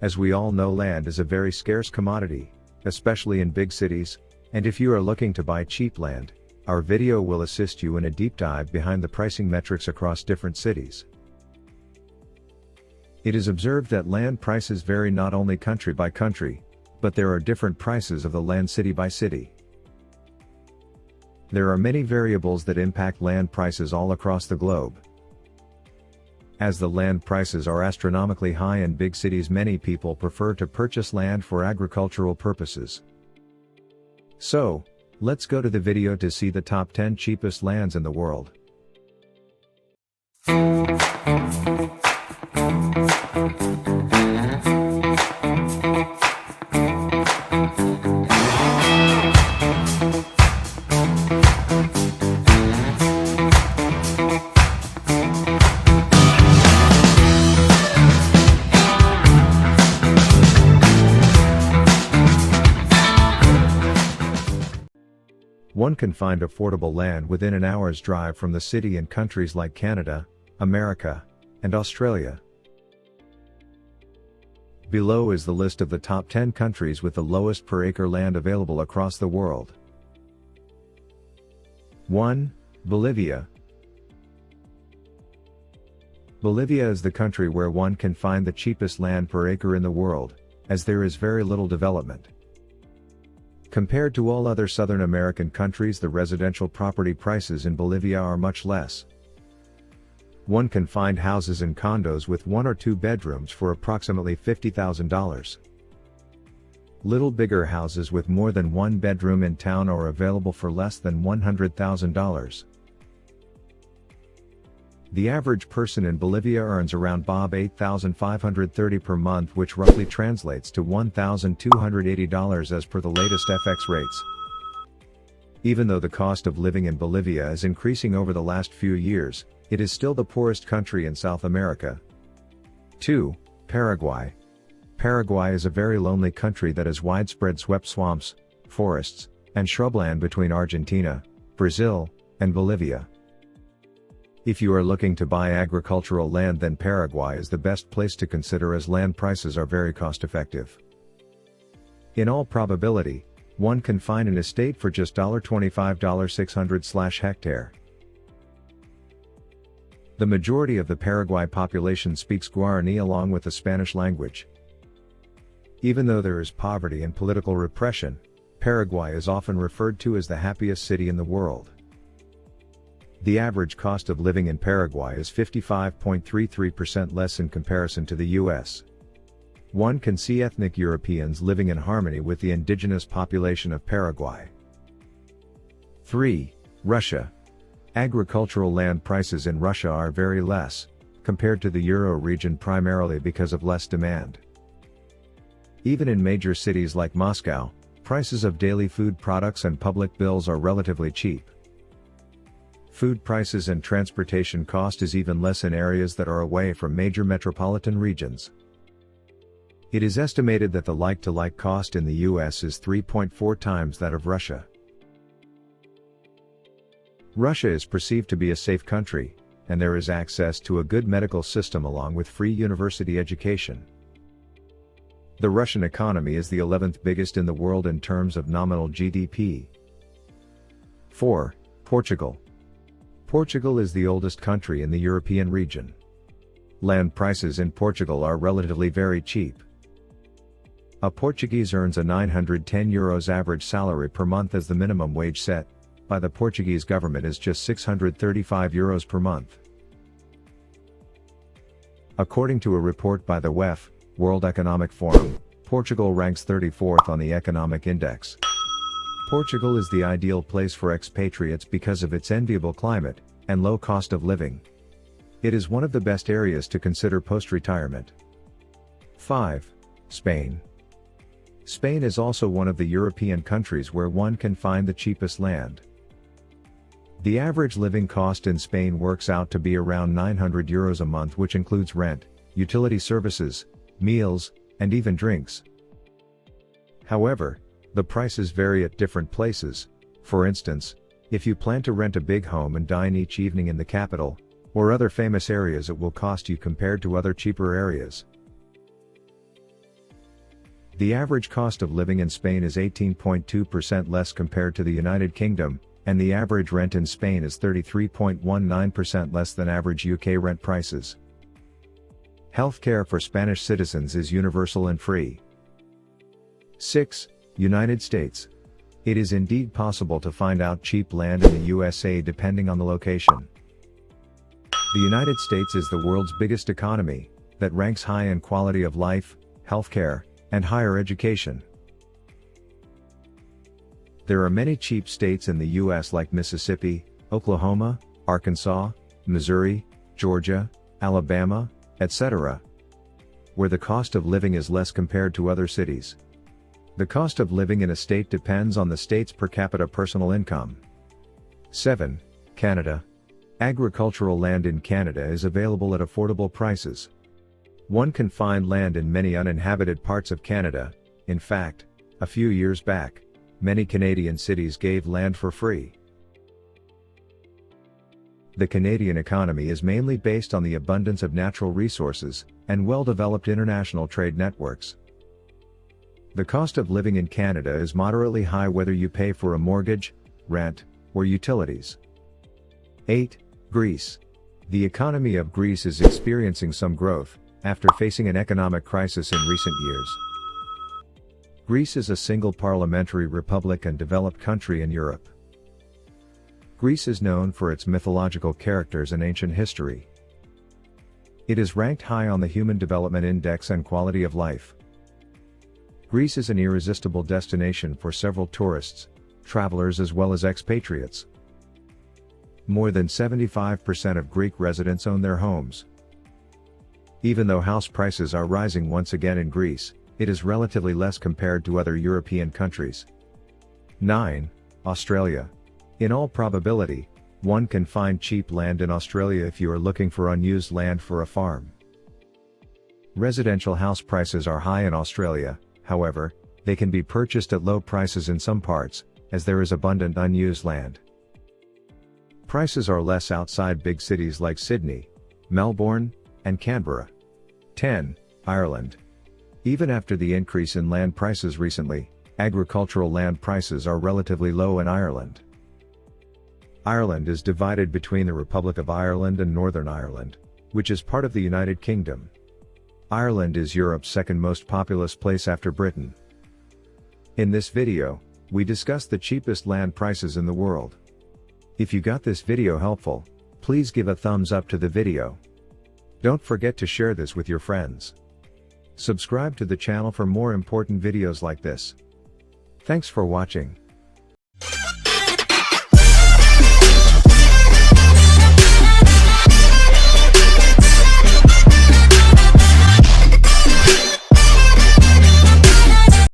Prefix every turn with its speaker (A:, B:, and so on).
A: As we all know, land is a very scarce commodity, especially in big cities, and if you are looking to buy cheap land, our video will assist you in a deep dive behind the pricing metrics across different cities. It is observed that land prices vary not only country by country, but there are different prices of the land city by city. There are many variables that impact land prices all across the globe. As the land prices are astronomically high in big cities, many people prefer to purchase land for agricultural purposes. So, let's go to the video to see the top 10 cheapest lands in the world. One can find affordable land within an hour's drive from the city in countries like Canada, America, and Australia. Below is the list of the top 10 countries with the lowest per acre land available across the world. 1. Bolivia. Bolivia is the country where one can find the cheapest land per acre in the world, as there is very little development. Compared to all other Southern American countries, the residential property prices in Bolivia are much less. One can find houses and condos with 1 or 2 bedrooms for approximately $50,000. Little bigger houses with more than 1 bedroom in town are available for less than $100,000. The average person in Bolivia earns around $8,530 per month, which roughly translates to $1,280 as per the latest FX rates. Even though the cost of living in Bolivia is increasing over the last few years, it is still the poorest country in South America. 2. Paraguay. Paraguay is a very lonely country that has widespread swept swamps, forests, and shrubland between Argentina, Brazil, and Bolivia. If you are looking to buy agricultural land, then Paraguay is the best place to consider, as land prices are very cost-effective. In all probability, one can find an estate for just $25,600/hectare. The majority of the Paraguay population speaks Guarani along with the Spanish language. Even though there is poverty and political repression, Paraguay is often referred to as the happiest city in the world. The average cost of living in Paraguay is 55.33% less in comparison to the US. One can see ethnic Europeans living in harmony with the indigenous population of Paraguay. 3. Russia. Agricultural land prices in Russia are very less, compared to the Euro region, primarily because of less demand. Even in major cities like Moscow, prices of daily food products and public bills are relatively cheap. Food prices and transportation cost is even less in areas that are away from major metropolitan regions. It is estimated that the like-to-like cost in the US is 3.4 times that of Russia. Russia is perceived to be a safe country, and there is access to a good medical system along with free university education. The Russian economy is the 11th biggest in the world in terms of nominal GDP. 4. Portugal. Portugal is the oldest country in the European region. Land prices in Portugal are relatively very cheap. A Portuguese earns a €910 average salary per month, as the minimum wage set by the Portuguese government is just €635 per month. According to a report by the WEF, World Economic Forum, Portugal ranks 34th on the economic index. Portugal is the ideal place for expatriates because of its enviable climate and low cost of living. It is one of the best areas to consider post-retirement. 5. Spain. Spain is also one of the European countries where one can find the cheapest land. The average living cost in Spain works out to be around €900 a month, which includes rent, utility services, meals, and even drinks. However, the prices vary at different places. For instance, if you plan to rent a big home and dine each evening in the capital, or other famous areas, it will cost you compared to other cheaper areas. The average cost of living in Spain is 18.2% less compared to the United Kingdom, and the average rent in Spain is 33.19% less than average UK rent prices. Healthcare for Spanish citizens is universal and free. 6. United States. It is indeed possible to find out cheap land in the USA depending on the location. The United States is the world's biggest economy, that ranks high in quality of life, healthcare, and higher education. There are many cheap states in the US like Mississippi, Oklahoma, Arkansas, Missouri, Georgia, Alabama, etc., where the cost of living is less compared to other cities. The cost of living in a state depends on the state's per capita personal income. 7. Canada. Agricultural land in Canada is available at affordable prices. One can find land in many uninhabited parts of Canada. In fact, a few years back, many Canadian cities gave land for free. The Canadian economy is mainly based on the abundance of natural resources, and well-developed international trade networks. The cost of living in Canada is moderately high whether you pay for a mortgage, rent, or utilities. 8. Greece. The economy of Greece is experiencing some growth, after facing an economic crisis in recent years. Greece is a single parliamentary republic and developed country in Europe. Greece is known for its mythological characters and ancient history. It is ranked high on the Human Development Index and quality of life. Greece is an irresistible destination for several tourists, travelers as well as expatriates. More than 75% of Greek residents own their homes. Even though house prices are rising once again in Greece, it is relatively less compared to other European countries. 9. Australia. In all probability, one can find cheap land in Australia if you are looking for unused land for a farm. Residential house prices are high in Australia, however, they can be purchased at low prices in some parts, as there is abundant unused land. Prices are less outside big cities like Sydney, Melbourne, and Canberra. 10. Ireland. Even after the increase in land prices recently, agricultural land prices are relatively low in Ireland. Ireland is divided between the Republic of Ireland and Northern Ireland, which is part of the United Kingdom. Ireland is Europe's second most populous place after Britain. In this video, we discuss the cheapest land prices in the world. If you got this video helpful, please give a thumbs up to the video. Don't forget to share this with your friends. Subscribe to the channel for more important videos like this. Thanks for watching.